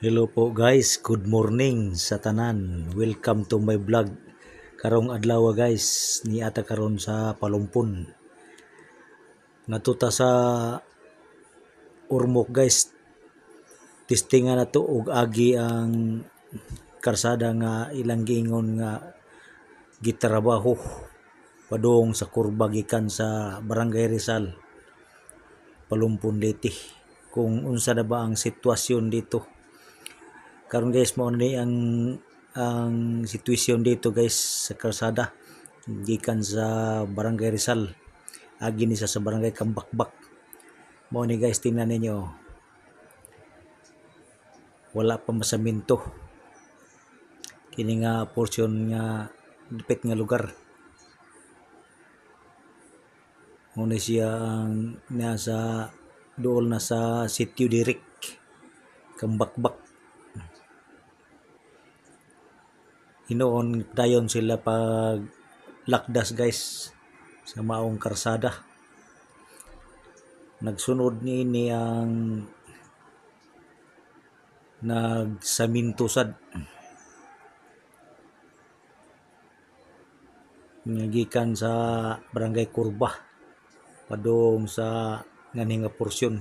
Hello po guys, good morning sa tanan. Welcome to my vlog. Karong adlaw guys, ni ata karon sa Palumpon. Natuta sa Urmok guys. Testingan na to og agi ang karsada nga ilang giingon nga gitrabaho padung sa kurba gikan sa Barangay Rizal, Palumpon Leyte. Kung unsa na ba ang sitwasyon dito. Karon guys, mao ni ang sitwasyon dito guys sa kalsada gikan sa Barangay Rizal agi ni sa Barangay Kambakbak. Mao ni guys, tingnan ninyo, wala pa masaminto kini nga portion nga dipit nga lugar. Mao ni siya ang nasa dool na sa Sitio Dirik, Kambakbak. Hinoon dayon sila pag lakdas guys sa maong karsada. Nagsunod ni ang nagsaminto sad nga gikan sa Barangay Kurba padung sa ngani nga porsyon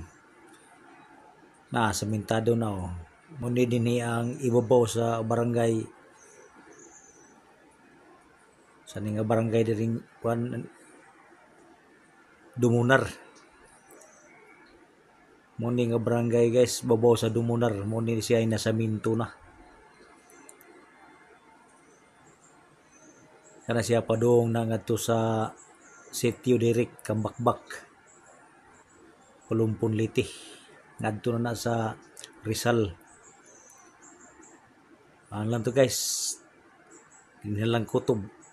na samintado na. Mo ni dinhi ang ibabaw sa barangay sa nga barangay diring Dumunar. Mo ni nga barangay guys, babaw sa Dumunar, mo ni siya ay nasaminto na. Kana siya padung na ngadto sa Sitio Dirik, Kambakbak, Palumpon Leyte. Ngadto na sa Rizal. Lang to guys, hindi lang kutob.